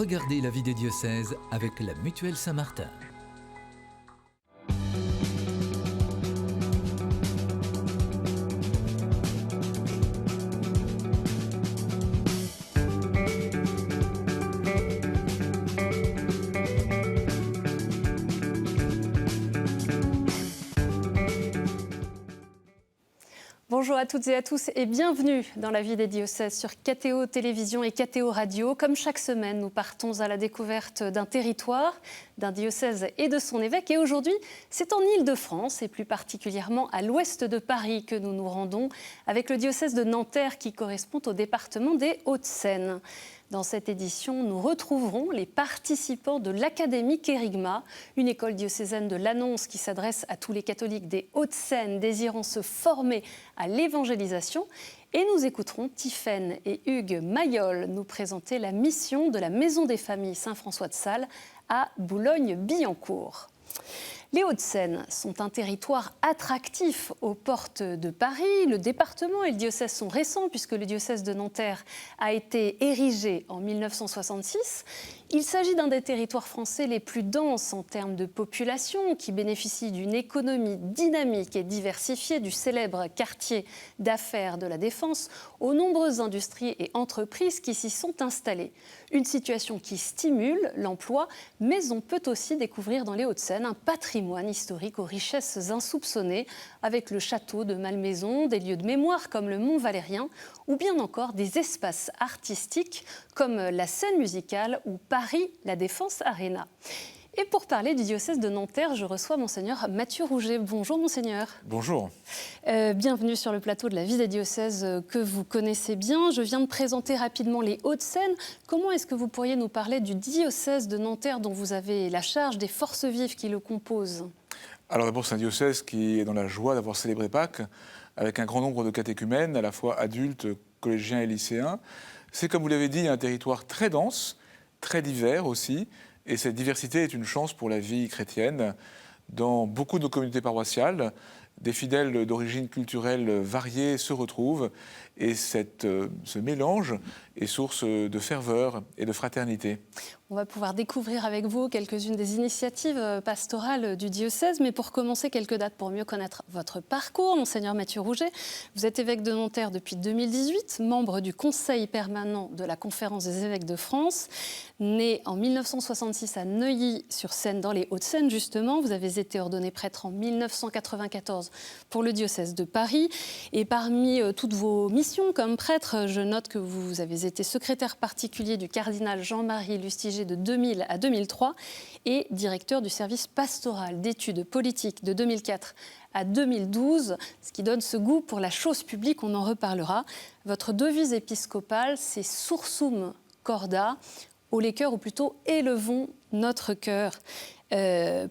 Regardez la vie des diocèses avec la Mutuelle Saint-Martin. Bonjour à toutes et à tous et bienvenue dans la vie des diocèses sur KTO Télévision et KTO Radio. Comme chaque semaine, nous partons à la découverte d'un territoire, d'un diocèse et de son évêque. Et aujourd'hui, c'est en Île-de-France et plus particulièrement à l'ouest de Paris que nous nous rendons avec le diocèse de Nanterre qui correspond au département des Hauts-de-Seine. Dans cette édition, nous retrouverons les participants de l'Académie Kérigma, une école diocésaine de l'Annonce qui s'adresse à tous les catholiques des Hauts-de-Seine désirant se former à l'évangélisation. Et nous écouterons Tiffaine et Hugues Mayol nous présenter la mission de la Maison des Familles Saint-François de Sales à Boulogne-Billancourt. Les Hauts-de-Seine sont un territoire attractif aux portes de Paris. Le département et le diocèse sont récents puisque le diocèse de Nanterre a été érigé en 1966. Il s'agit d'un des territoires français les plus denses en termes de population qui bénéficie d'une économie dynamique et diversifiée du célèbre quartier d'affaires de la Défense aux nombreuses industries et entreprises qui s'y sont installées. Une situation qui stimule l'emploi, mais on peut aussi découvrir dans les Hauts-de-Seine un patrimoine historique aux richesses insoupçonnées avec le château de Malmaison, des lieux de mémoire comme le Mont Valérien ou bien encore des espaces artistiques comme la scène musicale ou Paris, la Défense Arena. Et pour parler du diocèse de Nanterre, je reçois Monseigneur Mathieu Rouget. Bonjour Monseigneur. Bonjour. Bienvenue sur le plateau de la vie des diocèses que vous connaissez bien. Je viens de présenter rapidement les Hauts-de-Seine. Comment est-ce que vous pourriez nous parler du diocèse de Nanterre dont vous avez la charge, des forces vives qui le composent ? Alors d'abord, c'est un diocèse qui est dans la joie d'avoir célébré Pâques avec un grand nombre de catéchumènes, à la fois adultes, collégiens et lycéens. C'est, comme vous l'avez dit, un territoire très dense, très divers aussi. Et cette diversité est une chance pour la vie chrétienne. Dans beaucoup de nos communautés paroissiales, des fidèles d'origine culturelle variée se retrouvent et ce mélange est source de ferveur et de fraternité. On va pouvoir découvrir avec vous quelques-unes des initiatives pastorales du diocèse. Mais pour commencer, quelques dates pour mieux connaître votre parcours. Monseigneur Mathieu Rouget, vous êtes évêque de Nanterre depuis 2018, membre du Conseil permanent de la Conférence des évêques de France. Né en 1966 à Neuilly-sur-Seine, dans les Hauts-de-Seine justement. Vous avez été ordonné prêtre en 1994 pour le diocèse de Paris. Et parmi toutes vos missions comme prêtre, je note que vous avez été secrétaire particulier du cardinal Jean-Marie Lustiger de 2000 à 2003 et directeur du service pastoral d'études politiques de 2004 à 2012, ce qui donne ce goût pour la chose publique, on en reparlera. Votre devise épiscopale, c'est Sursum Corda, haut les cœurs, ou plutôt élevons notre cœur.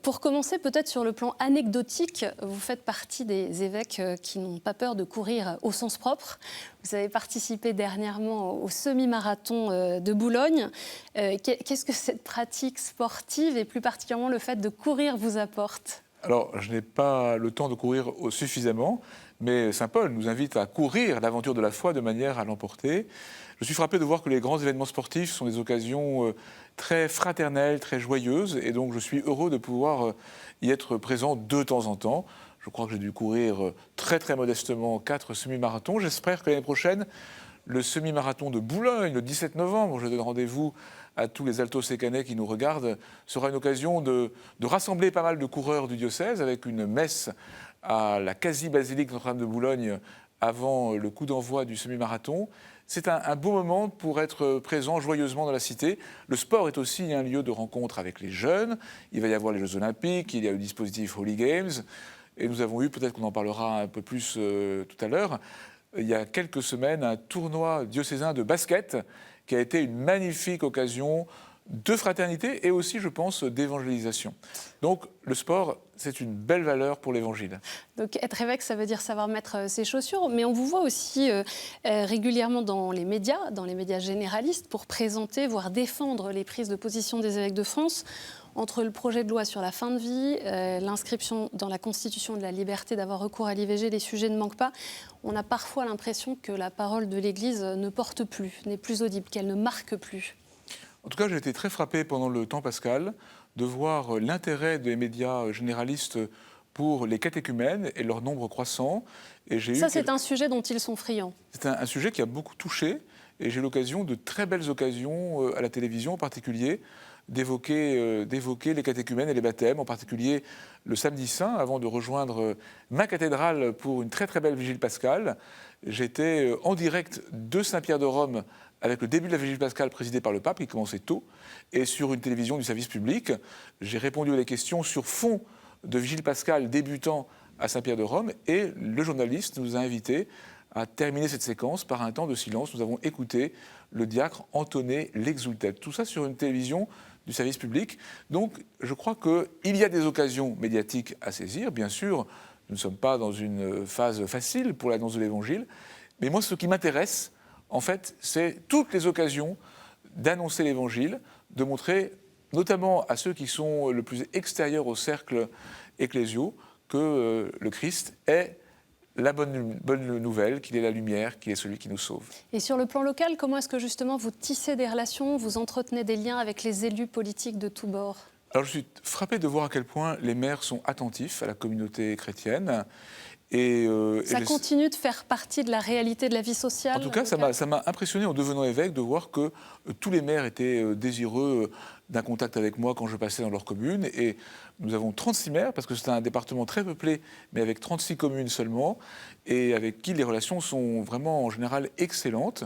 Pour commencer, peut-être sur le plan anecdotique, vous faites partie des évêques qui n'ont pas peur de courir au sens propre. Vous avez participé dernièrement au semi-marathon de Boulogne. Qu'est-ce que cette pratique sportive et plus particulièrement le fait de courir vous apporte ? Alors, je n'ai pas le temps de courir suffisamment, mais Saint Paul nous invite à courir l'aventure de la foi de manière à l'emporter. Je suis frappé de voir que les grands événements sportifs sont des occasions très fraternelles, très joyeuses, et donc je suis heureux de pouvoir y être présent de temps en temps. Je crois que j'ai dû courir très très modestement 4 semi-marathons. J'espère que l'année prochaine, le semi-marathon de Boulogne, le 17 novembre, je donne rendez-vous à tous les alto-sécanais qui nous regardent, sera une occasion de rassembler pas mal de coureurs du diocèse avec une messe à la quasi-basilique Notre-Dame de Boulogne avant le coup d'envoi du semi-marathon. C'est un beau moment pour être présent joyeusement dans la cité. Le sport est aussi un lieu de rencontre avec les jeunes. Il va y avoir les Jeux Olympiques, il y a le dispositif Holy Games. Et nous avons eu, peut-être qu'on en parlera un peu plus tout à l'heure, il y a quelques semaines, un tournoi diocésain de basket qui a été une magnifique occasion de fraternité et aussi, je pense, d'évangélisation. Donc, le sport, c'est une belle valeur pour l'Évangile. Donc, être évêque, ça veut dire savoir mettre ses chaussures, mais on vous voit aussi régulièrement dans les médias généralistes, pour présenter, voire défendre les prises de position des évêques de France. Entre le projet de loi sur la fin de vie, l'inscription dans la Constitution de la liberté d'avoir recours à l'IVG, les sujets ne manquent pas. On a parfois l'impression que la parole de l'Église ne porte plus, n'est plus audible, qu'elle ne marque plus. En tout cas, j'ai été très frappé pendant le temps pascal de voir l'intérêt des médias généralistes pour les catéchumènes et leur nombre croissant. Et ça, c'est un sujet dont ils sont friands. C'est un sujet qui a beaucoup touché et j'ai eu l'occasion, de très belles occasions à la télévision en particulier, d'évoquer les catéchumènes et les baptêmes, en particulier le samedi saint, avant de rejoindre ma cathédrale pour une très très belle vigile pascale. J'étais en direct de Saint-Pierre de Rome avec le début de la vigile pascale présidée par le pape, qui commençait tôt, et sur une télévision du service public. J'ai répondu à des questions sur fond de vigile pascale débutant à Saint-Pierre de Rome, et le journaliste nous a invités à terminer cette séquence par un temps de silence. Nous avons écouté le diacre entonner l'exultet. Tout ça sur une télévision du service public. Donc, je crois qu'il y a des occasions médiatiques à saisir. Bien sûr, nous ne sommes pas dans une phase facile pour l'annonce de l'Évangile. Mais moi, ce qui m'intéresse, en fait, c'est toutes les occasions d'annoncer l'Évangile, de montrer, notamment à ceux qui sont le plus extérieurs au cercle ecclésiaux, que le Christ est la bonne nouvelle, qu'il est la lumière, qu'il est celui qui nous sauve. Et sur le plan local, comment est-ce que justement vous tissez des relations, vous entretenez des liens avec les élus politiques de tous bords ? Alors je suis frappé de voir à quel point les maires sont attentifs à la communauté chrétienne. Ça continue de faire partie de la réalité de la vie sociale. En tout cas, ça m'a impressionné en devenant évêque de voir que tous les maires étaient désireux d'un contact avec moi quand je passais dans leur commune. Et nous avons 36 maires, parce que c'est un département très peuplé, mais avec 36 communes seulement, et avec qui les relations sont vraiment en général excellentes.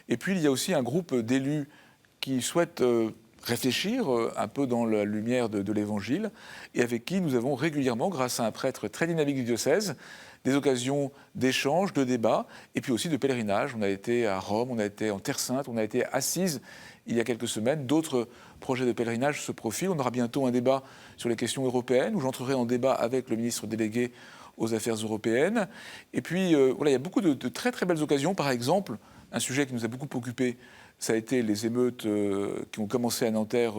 Et puis il y a aussi un groupe d'élus qui souhaitent réfléchir un peu dans la lumière de l'Évangile, et avec qui nous avons régulièrement, grâce à un prêtre très dynamique du diocèse, des occasions d'échanges, de débats, et puis aussi de pèlerinage. On a été à Rome, on a été en Terre Sainte, on a été à Assise il y a quelques semaines. D'autres projets de pèlerinage se profilent. On aura bientôt un débat sur les questions européennes, où j'entrerai en débat avec le ministre délégué aux Affaires européennes. Et puis, voilà, il y a beaucoup de très très belles occasions. Par exemple, un sujet qui nous a beaucoup occupés, ça a été les émeutes qui ont commencé à Nanterre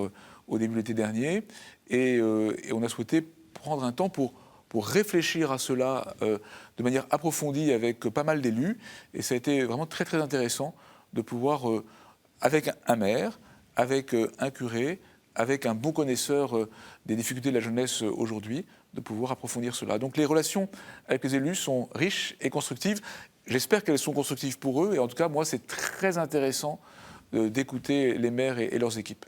au début de l'été dernier. Et on a souhaité prendre un temps pour réfléchir à cela de manière approfondie avec pas mal d'élus. Et ça a été vraiment très très intéressant de pouvoir, avec un maire, avec un curé, avec un bon connaisseur des difficultés de la jeunesse aujourd'hui, de pouvoir approfondir cela. Donc les relations avec les élus sont riches et constructives. J'espère qu'elles sont constructives pour eux. Et en tout cas, moi, c'est très intéressant d'écouter les maires et leurs équipes.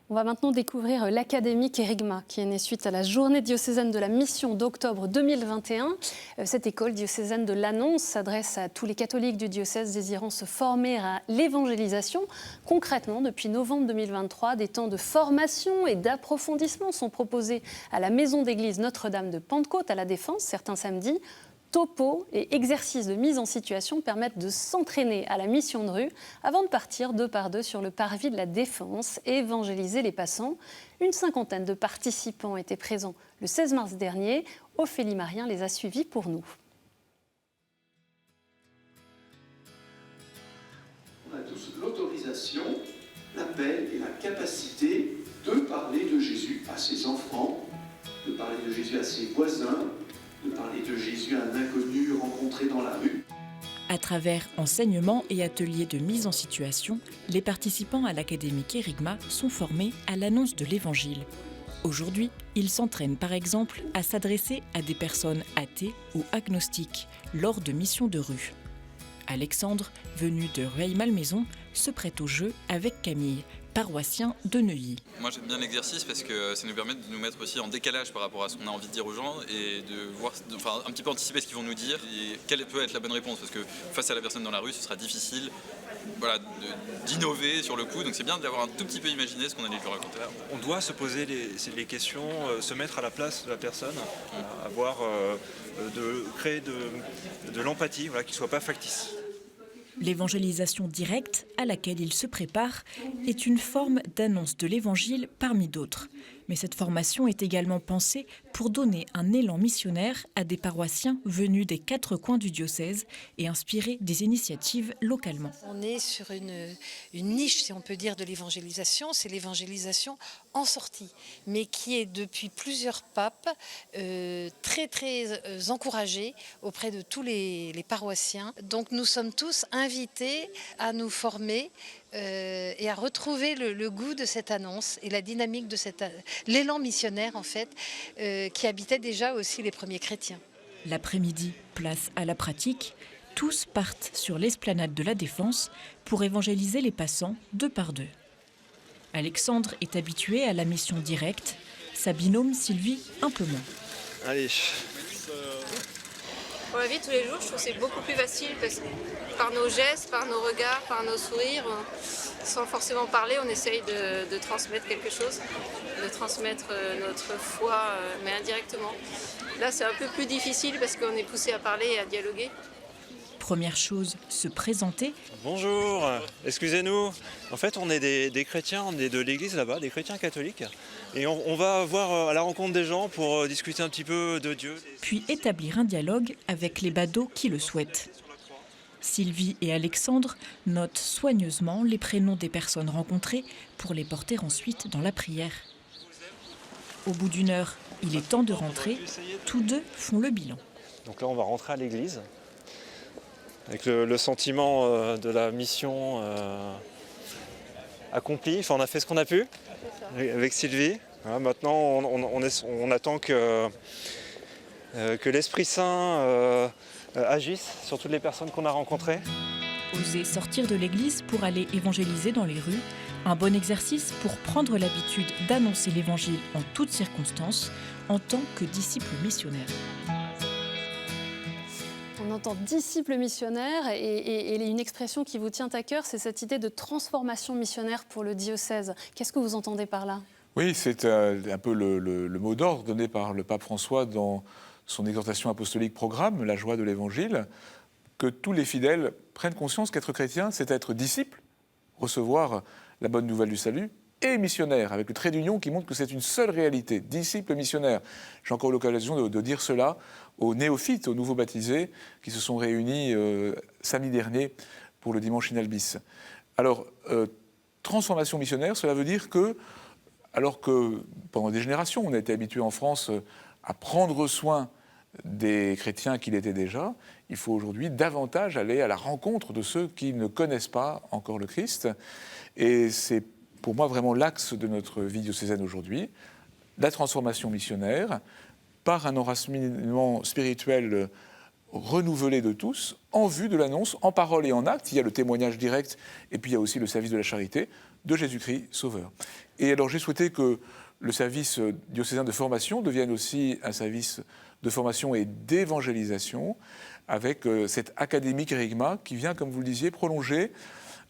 On va maintenant découvrir l'Académie Kérigma, qui est née suite à la journée diocésaine de la mission d'octobre 2021. Cette école diocésaine de l'Annonce s'adresse à tous les catholiques du diocèse désirant se former à l'évangélisation. Concrètement, depuis novembre 2023, des temps de formation et d'approfondissement sont proposés à la maison d'église Notre-Dame de Pentecôte à La Défense, certains samedis. Topos et exercices de mise en situation permettent de s'entraîner à la mission de rue avant de partir 2 par 2 sur le parvis de la Défense et évangéliser les passants. Une cinquantaine de participants étaient présents le 16 mars dernier. Ophélie Marien les a suivis pour nous. On a tous l'autorisation, l'appel et la capacité de parler de Jésus à ses enfants, de parler de Jésus à ses voisins, de parler de Jésus à un inconnu rencontré dans la rue. À travers enseignements et ateliers de mise en situation, les participants à l'Académie Kérigma sont formés à l'annonce de l'Évangile. Aujourd'hui, ils s'entraînent par exemple à s'adresser à des personnes athées ou agnostiques lors de missions de rue. Alexandre, venu de Rueil-Malmaison, se prête au jeu avec Camille, paroissien de Neuilly. Moi j'aime bien l'exercice parce que ça nous permet de nous mettre aussi en décalage par rapport à ce qu'on a envie de dire aux gens et de voir, un petit peu anticiper ce qu'ils vont nous dire et quelle peut être la bonne réponse, parce que face à la personne dans la rue ce sera difficile d'innover sur le coup, donc c'est bien d'avoir un tout petit peu imaginé ce qu'on allait lui raconter. On doit se poser les questions, se mettre à la place de la personne, créer de l'empathie, qui ne soit pas factice. L'évangélisation directe, à laquelle il se prépare, est une forme d'annonce de l'Évangile parmi d'autres. Mais cette formation est également pensée pour donner un élan missionnaire à des paroissiens venus des 4 coins du diocèse et inspirer des initiatives localement. On est sur une niche, si on peut dire, de l'évangélisation. C'est l'évangélisation en sortie, mais qui est depuis plusieurs papes très très encouragée auprès de tous les paroissiens. Donc nous sommes tous invités à nous former et à retrouver le goût de cette annonce et la dynamique de l'élan missionnaire en fait, qui habitait déjà aussi les premiers chrétiens. L'après-midi, place à la pratique. Tous partent sur l'esplanade de la Défense pour évangéliser les passants deux par deux. Alexandre est habitué à la mission directe, sa binôme Sylvie un peu moins. Allez. Pour la vie de tous les jours, je trouve que c'est beaucoup plus facile parce que par nos gestes, par nos regards, par nos sourires, sans forcément parler, on essaye de transmettre quelque chose, de transmettre notre foi, mais indirectement. Là, c'est un peu plus difficile parce qu'on est poussé à parler et à dialoguer. Première chose, se présenter. Bonjour, excusez-nous. En fait, on est des chrétiens, on est de l'église là-bas, des chrétiens catholiques. Et on va voir à la rencontre des gens pour discuter un petit peu de Dieu. Puis établir un dialogue avec les badauds qui le souhaitent. Sylvie et Alexandre notent soigneusement les prénoms des personnes rencontrées pour les porter ensuite dans la prière. Au bout d'une heure, il est temps de rentrer. Tous deux font le bilan. Donc là, on va rentrer à l'église avec le sentiment de la mission accomplie. Enfin, on a fait ce qu'on a pu avec Sylvie. Voilà, maintenant, on attend que l'Esprit Saint agisse sur toutes les personnes qu'on a rencontrées. Oser sortir de l'église pour aller évangéliser dans les rues, un bon exercice pour prendre l'habitude d'annoncer l'évangile en toutes circonstances en tant que disciple missionnaire. On entend disciple missionnaire et une expression qui vous tient à cœur, c'est cette idée de transformation missionnaire pour le diocèse. Qu'est-ce que vous entendez par là ? Oui, c'est un peu le mot d'ordre donné par le pape François dans son exhortation apostolique Programme, la joie de l'Évangile, que tous les fidèles prennent conscience qu'être chrétien, c'est être disciple, recevoir la bonne nouvelle du salut, et missionnaire, avec le trait d'union qui montre que c'est une seule réalité, disciple missionnaire. J'ai encore eu l'occasion de dire cela aux néophytes, aux nouveaux baptisés, qui se sont réunis samedi dernier pour le dimanche in albis. Alors, transformation missionnaire, cela veut dire que, alors que pendant des générations, on a été habitué en France à prendre soin des chrétiens qui l'étaient déjà, il faut aujourd'hui davantage aller à la rencontre de ceux qui ne connaissent pas encore le Christ. Et c'est pour moi vraiment l'axe de notre vie diocésaine aujourd'hui, la transformation missionnaire par un enracinement spirituel renouvelé de tous, en vue de l'annonce, en parole et en acte. Il y a le témoignage direct et puis il y a aussi le service de la charité de Jésus-Christ Sauveur. Et alors j'ai souhaité que le service diocésain de formation devienne aussi un service de formation et d'évangélisation avec cette académie Kérigma qui vient, comme vous le disiez, prolonger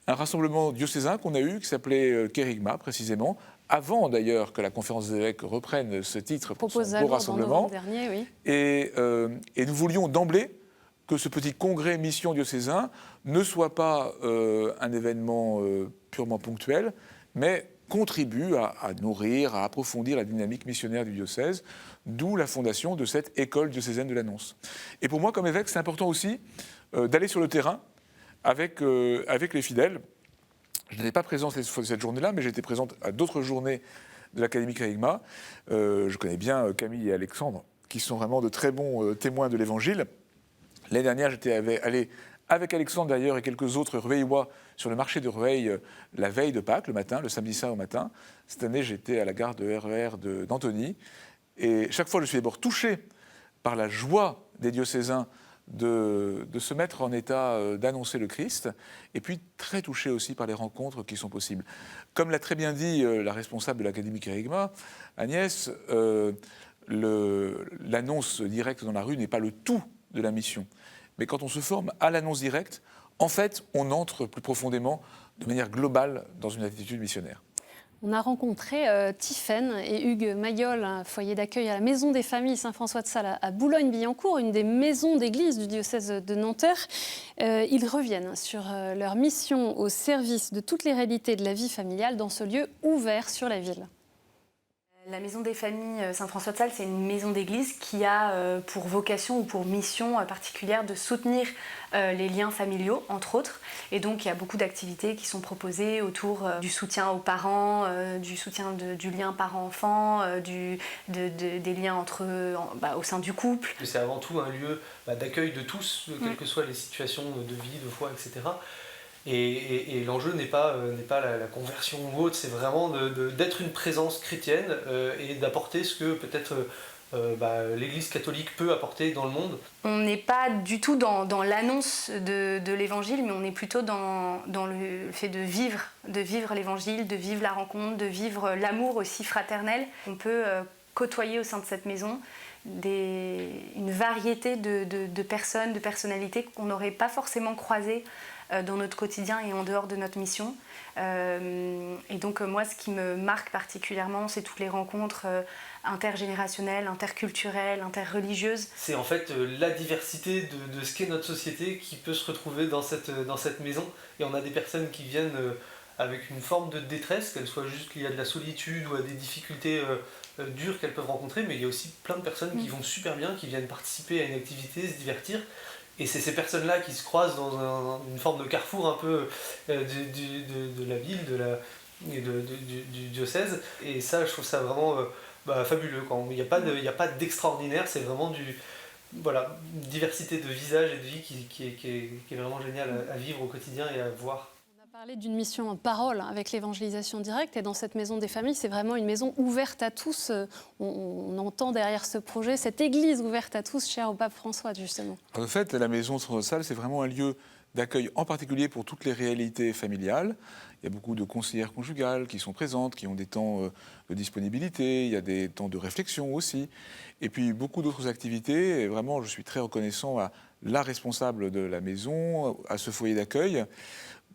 un rassemblement diocésain qu'on a eu, qui s'appelait Kérigma précisément, avant d'ailleurs que la conférence des évêques reprenne ce titre pour son beau rassemblement. Dernier, oui. Et nous voulions d'emblée que ce petit congrès mission diocésain ne soit pas un événement purement ponctuel, mais contribue à nourrir, à approfondir la dynamique missionnaire du diocèse, d'où la fondation de cette école diocésaine de l'annonce. Et pour moi, comme évêque, c'est important aussi d'aller sur le terrain avec les fidèles. Je n'étais pas présent cette journée-là, mais j'étais présente à d'autres journées de l'Académie Kérigma. Je connais bien Camille et Alexandre, qui sont vraiment de très bons témoins de l'Évangile. L'année dernière, j'étais allé avec Alexandre d'ailleurs et quelques autres Rueillois sur le marché de Rueil la veille de Pâques, le matin, le samedi saint au matin. Cette année, j'étais à la gare de RER d'Antony. Et chaque fois, je suis d'abord touché par la joie des diocésains de se mettre en état d'annoncer le Christ, et puis très touché aussi par les rencontres qui sont possibles. Comme l'a très bien dit la responsable de l'Académie Kérigma, Agnès, l'annonce directe dans la rue n'est pas le tout de la mission. Mais quand on se forme à l'annonce directe, en fait, on entre plus profondément, de manière globale, dans une attitude missionnaire. On a rencontré Tiffaine et Hugues Mayol, un foyer d'accueil à la Maison des Familles Saint-François-de-Sales à Boulogne-Billancourt, une des maisons d'église du diocèse de Nanterre. Ils reviennent sur leur mission au service de toutes les réalités de la vie familiale dans ce lieu ouvert sur la ville. La Maison des Familles Saint-François-de-Sales, c'est une maison d'église qui a pour vocation ou pour mission particulière de soutenir les liens familiaux, entre autres. Et donc, il y a beaucoup d'activités qui sont proposées autour du soutien aux parents, du soutien du lien parent-enfant, des liens au sein du couple. C'est avant tout un lieu d'accueil de tous, quelles que soient les situations de vie, de foi, etc. Et l'enjeu n'est pas la conversion ou autre, c'est vraiment d'être une présence chrétienne et d'apporter ce que peut-être l'Église catholique peut apporter dans le monde. On n'est pas du tout dans l'annonce de l'Évangile, mais on est plutôt dans le fait de vivre l'Évangile, de vivre la rencontre, de vivre l'amour aussi fraternel. On peut côtoyer au sein de cette maison une variété de personnes, de personnalités qu'on n'aurait pas forcément croisées dans notre quotidien et en dehors de notre mission. Et donc moi, ce qui me marque particulièrement, c'est toutes les rencontres intergénérationnelles, interculturelles, interreligieuses. C'est en fait la diversité de ce qu'est notre société qui peut se retrouver dans cette maison. Et on a des personnes qui viennent avec une forme de détresse, qu'elle soit juste liée à de la solitude ou à des difficultés dures qu'elles peuvent rencontrer, mais il y a aussi plein de personnes qui vont super bien, qui viennent participer à une activité, se divertir. Et c'est ces personnes-là qui se croisent dans une forme de carrefour un peu de la ville, du diocèse. Et ça, je trouve ça vraiment fabuleux. Il n'y a pas d'extraordinaire, c'est vraiment une diversité de visages et de vie qui est vraiment géniale à vivre au quotidien et à voir. On a parlé d'une mission en parole avec l'évangélisation directe, et dans cette maison des familles, c'est vraiment une maison ouverte à tous. On entend derrière ce projet cette église ouverte à tous, chère au pape François, justement. En fait, la maison transversale, c'est vraiment un lieu d'accueil en particulier pour toutes les réalités familiales. Il y a beaucoup de conseillères conjugales qui sont présentes, qui ont des temps de disponibilité, il y a des temps de réflexion aussi, et puis beaucoup d'autres activités. Et vraiment, je suis très reconnaissant à la responsable de la maison, à ce foyer d'accueil.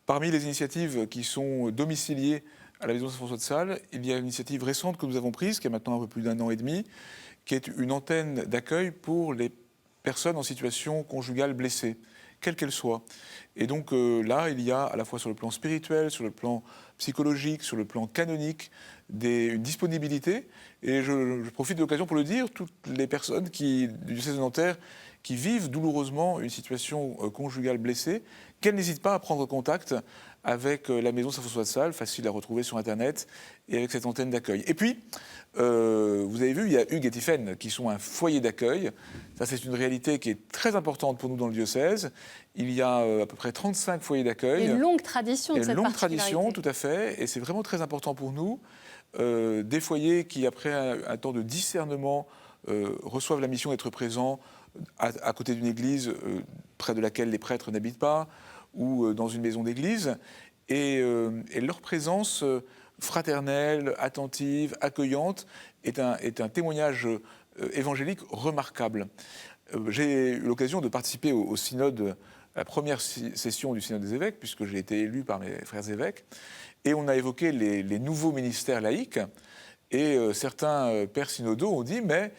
Parmi les initiatives qui sont domiciliées à la maison Saint-François de Sales, il y a une initiative récente que nous avons prise, qui a maintenant un peu plus d'1 an et demi, qui est une antenne d'accueil pour les personnes en situation conjugale blessée, quelle qu'elle soit. Et donc là, il y a à la fois sur le plan spirituel, sur le plan psychologique, sur le plan canonique, une disponibilité. Et je profite de l'occasion pour le dire, toutes les personnes du diocèse de Nanterre qui vivent douloureusement une situation conjugale blessée, qu'elles n'hésitent pas à prendre contact avec la maison Saint-François de Sales, facile à retrouver sur Internet, et avec cette antenne d'accueil. Et puis, vous avez vu, il y a Hugues et Tiphaine qui sont un foyer d'accueil. Ça, c'est une réalité qui est très importante pour nous dans le diocèse. Il y a à peu près 35 foyers d'accueil. Une longue tradition de cette particularité. Une longue tradition, tout à fait, et c'est vraiment très important pour nous. Des foyers qui, après un temps de discernement, reçoivent la mission d'être présents à côté d'une église près de laquelle les prêtres n'habitent pas, ou dans une maison d'église, et leur présence fraternelle, attentive, accueillante est un témoignage évangélique remarquable. J'ai eu l'occasion de participer au synode, à la première session du synode des évêques, puisque j'ai été élu par mes frères évêques, et on a évoqué les nouveaux ministères laïques, et certains pères synodaux ont dit « mais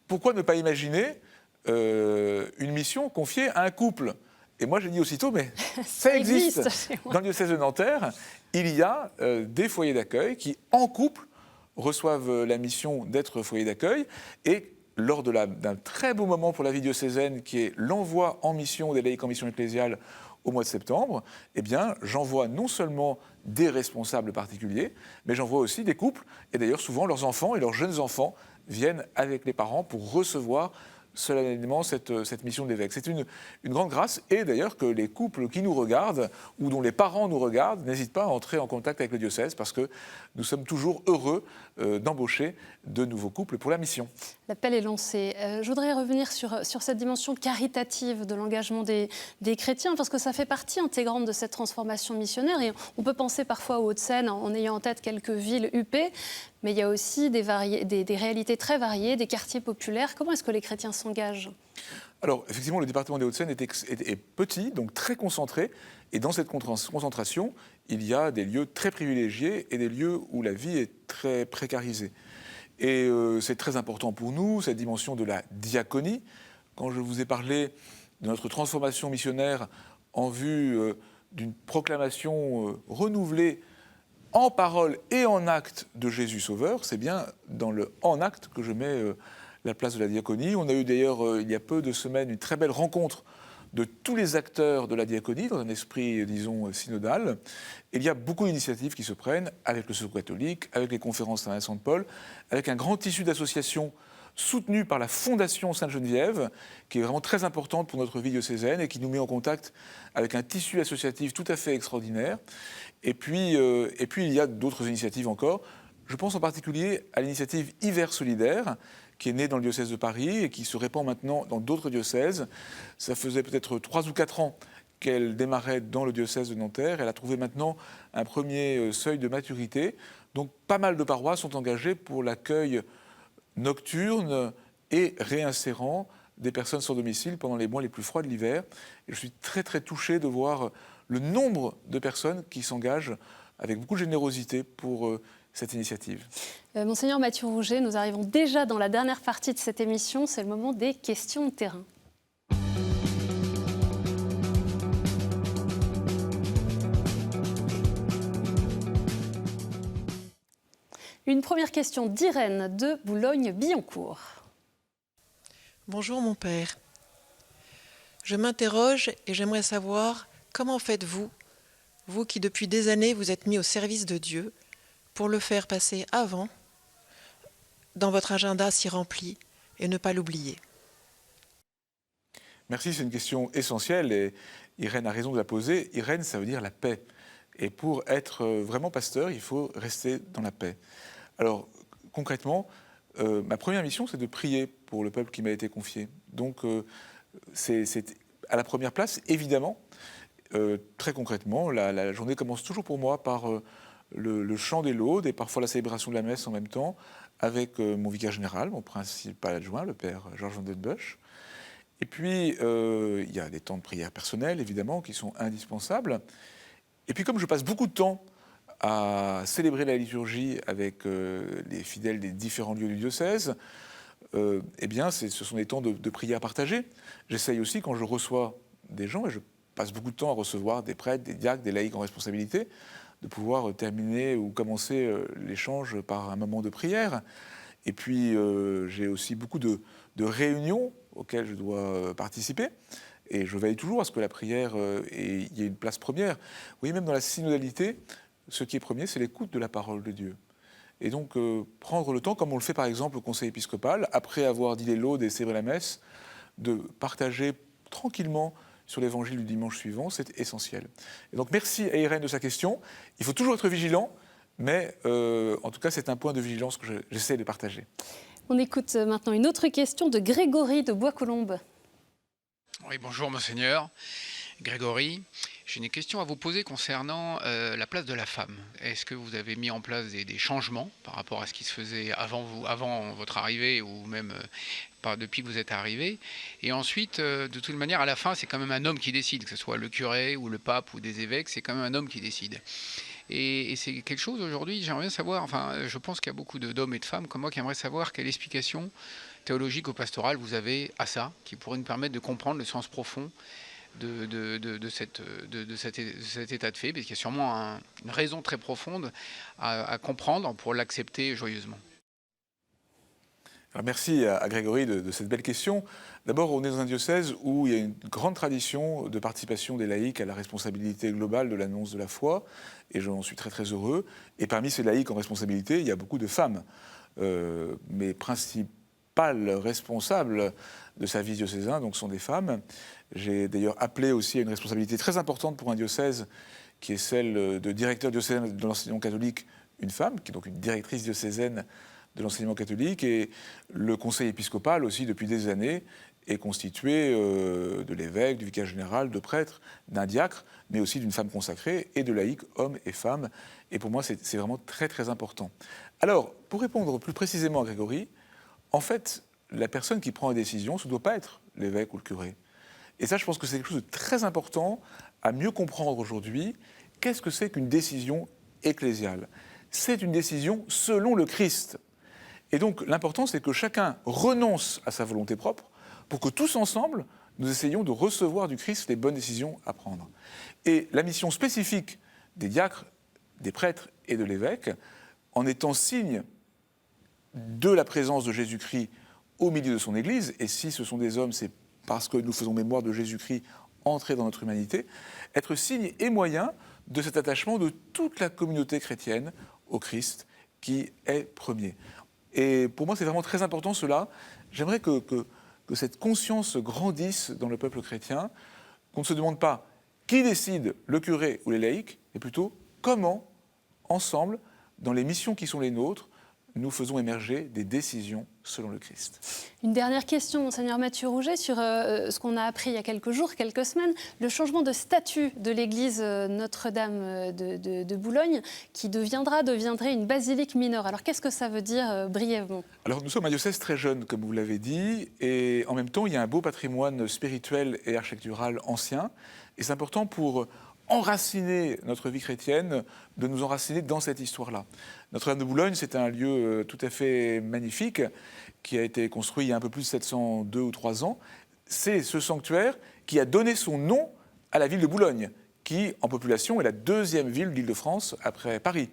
pourquoi ne pas imaginer une mission confiée à un couple ?» Et moi, j'ai dit aussitôt, mais ça existe. Dans le diocèse de Nanterre, il y a des foyers d'accueil qui, en couple, reçoivent la mission d'être foyer d'accueil. Et lors d'un très beau moment pour la vie diocésaine, qui est l'envoi en mission des laïcs en mission ecclésiale au mois de septembre, eh bien, j'envoie non seulement des responsables particuliers, mais j'envoie aussi des couples. Et d'ailleurs, souvent, leurs enfants et leurs jeunes enfants viennent avec les parents pour recevoir solennellement cette mission d'évêque. C'est une grande grâce, et d'ailleurs que les couples qui nous regardent ou dont les parents nous regardent n'hésitent pas à entrer en contact avec le diocèse, parce que nous sommes toujours heureux d'embaucher de nouveaux couples pour la mission. L'appel est lancé. Je voudrais revenir sur cette dimension caritative de l'engagement des chrétiens, parce que ça fait partie intégrante de cette transformation missionnaire, et on peut penser parfois aux Hauts-de-Seine en ayant en tête quelques villes huppées, mais il y a aussi des réalités très variées, des quartiers populaires. Comment est-ce que les chrétiens s'engagent ? Alors, effectivement, le département des Hauts-de-Seine est petit, donc très concentré. Et dans cette concentration, il y a des lieux très privilégiés et des lieux où la vie est très précarisée. Et c'est très important pour nous, cette dimension de la diaconie. Quand je vous ai parlé de notre transformation missionnaire en vue d'une proclamation renouvelée en parole et en acte de Jésus Sauveur, c'est bien dans le « en acte » que je mets la place de la diaconie. On a eu d'ailleurs, il y a peu de semaines, une très belle rencontre de tous les acteurs de la diaconie, dans un esprit, disons, synodal. Et il y a beaucoup d'initiatives qui se prennent avec le Secours catholique, avec les conférences Saint-Vincent de Paul, avec un grand tissu d'associations soutenue par la Fondation Sainte-Geneviève, qui est vraiment très importante pour notre vie diocésaine et qui nous met en contact avec un tissu associatif tout à fait extraordinaire. Et puis il y a d'autres initiatives encore. Je pense en particulier à l'initiative Hiver solidaire, qui est née dans le diocèse de Paris et qui se répand maintenant dans d'autres diocèses. Ça faisait peut-être 3 ou 4 ans qu'elle démarrait dans le diocèse de Nanterre. Elle a trouvé maintenant un premier seuil de maturité. Donc pas mal de paroisses sont engagées pour l'accueil nocturne et réinsérant des personnes sans domicile pendant les mois les plus froids de l'hiver. Et je suis très très touché de voir le nombre de personnes qui s'engagent avec beaucoup de générosité pour cette initiative. Monseigneur Mathieu Rouget, nous arrivons déjà dans la dernière partie de cette émission. C'est le moment des questions de terrain. Une première question d'Irène de Boulogne-Billancourt. Bonjour mon père. Je m'interroge et j'aimerais savoir comment faites-vous, vous qui depuis des années vous êtes mis au service de Dieu, pour le faire passer avant, dans votre agenda si rempli, et ne pas l'oublier. Merci, c'est une question essentielle et Irène a raison de la poser. Irène, ça veut dire la paix. Et pour être vraiment pasteur, il faut rester dans la paix. Alors, concrètement, ma première mission, c'est de prier pour le peuple qui m'a été confié. Donc, c'est à la première place, évidemment. Très concrètement, la journée commence toujours pour moi par le chant des laudes et parfois la célébration de la messe en même temps, avec mon vicaire général, mon principal adjoint, le père Georges Van den Busch. Et puis, il y a des temps de prière personnelle, évidemment, qui sont indispensables. Et puis, comme je passe beaucoup de temps à célébrer la liturgie avec les fidèles des différents lieux du diocèse, eh bien, ce sont des temps de prière partagée. J'essaye aussi, quand je reçois des gens, et je passe beaucoup de temps à recevoir des prêtres, des diacres, des laïcs en responsabilité, de pouvoir terminer ou commencer l'échange par un moment de prière. Et puis, j'ai aussi beaucoup de réunions auxquelles je dois participer. Et je veille toujours à ce que la prière, il y ait une place première. Vous voyez, même dans la synodalité, ce qui est premier, c'est l'écoute de la parole de Dieu. Et donc, prendre le temps, comme on le fait par exemple au conseil épiscopal, après avoir dit les laudes et célébré la messe, de partager tranquillement sur l'évangile du dimanche suivant, c'est essentiel. Et donc, merci à Irène de sa question. Il faut toujours être vigilant, mais en tout cas, c'est un point de vigilance que j'essaie de partager. On écoute maintenant une autre question de Grégory de Bois-Colombes. Oui, bonjour Monseigneur. Grégory, j'ai une question à vous poser concernant la place de la femme. Est-ce que vous avez mis en place des changements par rapport à ce qui se faisait avant votre arrivée ou même depuis que vous êtes arrivé? Et ensuite, de toute manière, à la fin, c'est quand même un homme qui décide, que ce soit le curé ou le pape ou des évêques, c'est quand même un homme qui décide. Et c'est quelque chose aujourd'hui, j'aimerais bien savoir, enfin, je pense qu'il y a beaucoup d'hommes et de femmes comme moi qui aimeraient savoir quelle explication théologique ou pastorale vous avez à ça, qui pourrait nous permettre de comprendre le sens profond de cet état de fait, parce qu'il y a sûrement une raison très profonde à comprendre pour l'accepter joyeusement. Alors merci à Grégory de cette belle question. D'abord, on est dans un diocèse où il y a une grande tradition de participation des laïcs à la responsabilité globale de l'annonce de la foi, et j'en suis très très heureux. Et parmi ces laïcs en responsabilité, il y a beaucoup de femmes. Mes principales responsables de sa vie diocésaine donc, sont des femmes. J'ai d'ailleurs appelé aussi à une responsabilité très importante pour un diocèse, qui est celle de directeur diocésain de l'enseignement catholique, une femme, qui est donc une directrice diocésaine de l'enseignement catholique, et le conseil épiscopal aussi depuis des années est constitué de l'évêque, du vicaire général, de prêtres, d'un diacre, mais aussi d'une femme consacrée et de laïcs, hommes et femmes. Et pour moi, c'est vraiment très très important. Alors, pour répondre plus précisément à Grégory, en fait, la personne qui prend la décision, ce ne doit pas être l'évêque ou le curé. Et ça, je pense que c'est quelque chose de très important à mieux comprendre aujourd'hui. Qu'est-ce que c'est qu'une décision ecclésiale? C'est une décision selon le Christ. Et donc, l'important, c'est que chacun renonce à sa volonté propre pour que tous ensemble, nous essayons de recevoir du Christ les bonnes décisions à prendre. Et la mission spécifique des diacres, des prêtres et de l'évêque, en étant signe de la présence de Jésus-Christ au milieu de son Église, et si ce sont des hommes, c'est parce que nous faisons mémoire de Jésus-Christ entré dans notre humanité, être signe et moyen de cet attachement de toute la communauté chrétienne au Christ qui est premier. Et pour moi, c'est vraiment très important cela. J'aimerais que cette conscience grandisse dans le peuple chrétien, qu'on ne se demande pas qui décide, le curé ou les laïcs, mais plutôt comment, ensemble, dans les missions qui sont les nôtres, nous faisons émerger des décisions selon le Christ. Une dernière question, Monseigneur Mathieu Rouget, sur ce qu'on a appris il y a quelques jours, quelques semaines, le changement de statut de l'église Notre-Dame de Boulogne, qui deviendrait une basilique mineure. Alors qu'est-ce que ça veut dire brièvement? Alors nous sommes un diocèse très jeune, comme vous l'avez dit, et en même temps, il y a un beau patrimoine spirituel et architectural ancien, et c'est important pour enraciner notre vie chrétienne, de nous enraciner dans cette histoire-là. Notre-Dame de Boulogne, c'est un lieu tout à fait magnifique qui a été construit il y a un peu plus de 702 ou 3 ans. C'est ce sanctuaire qui a donné son nom à la ville de Boulogne, qui, en population, est la 2e ville d'Île-de-France après Paris.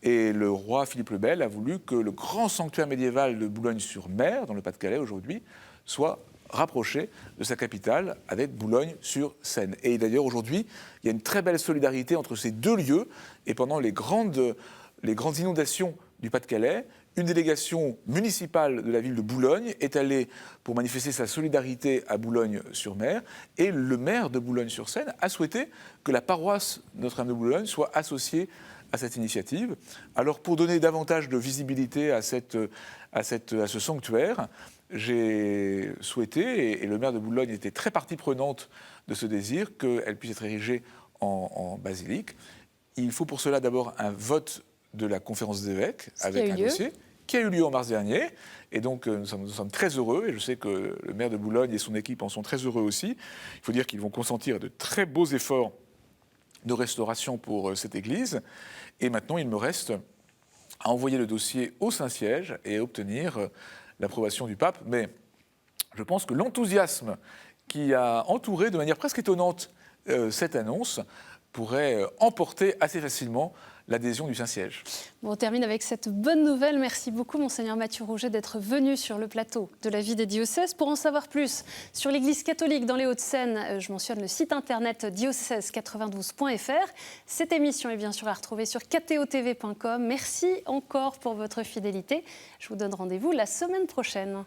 Et le roi Philippe le Bel a voulu que le grand sanctuaire médiéval de Boulogne-sur-Mer, dans le Pas-de-Calais aujourd'hui, soit rapproché de sa capitale avec Boulogne-sur-Seine. Et d'ailleurs, aujourd'hui, il y a une très belle solidarité entre ces deux lieux. Et pendant les grandes inondations du Pas-de-Calais, une délégation municipale de la ville de Boulogne est allée pour manifester sa solidarité à Boulogne-sur-Mer. Et le maire de Boulogne-sur-Seine a souhaité que la paroisse Notre-Dame de Boulogne soit associée à cette initiative. Alors, pour donner davantage de visibilité à ce sanctuaire, j'ai souhaité, et le maire de Boulogne était très partie prenante de ce désir, qu'elle puisse être érigée en basilique. Il faut pour cela d'abord un vote de la conférence des évêques avec un dossier qui a eu lieu en mars dernier. Et donc nous sommes très heureux, et je sais que le maire de Boulogne et son équipe en sont très heureux aussi. Il faut dire qu'ils vont consentir de très beaux efforts de restauration pour cette église. Et maintenant, il me reste à envoyer le dossier au Saint-Siège et à obtenir l'approbation du pape. Mais je pense que l'enthousiasme qui a entouré de manière presque étonnante cette annonce pourrait emporter assez facilement l'adhésion du Saint-Siège. Bon, on termine avec cette bonne nouvelle. Merci beaucoup, Monseigneur Mathieu Rouget, d'être venu sur le plateau de la vie des diocèses. Pour en savoir plus sur l'Église catholique dans les Hauts-de-Seine, je mentionne le site internet diocèse92.fr. Cette émission est bien sûr à retrouver sur ktotv.com. Merci encore pour votre fidélité. Je vous donne rendez-vous la semaine prochaine.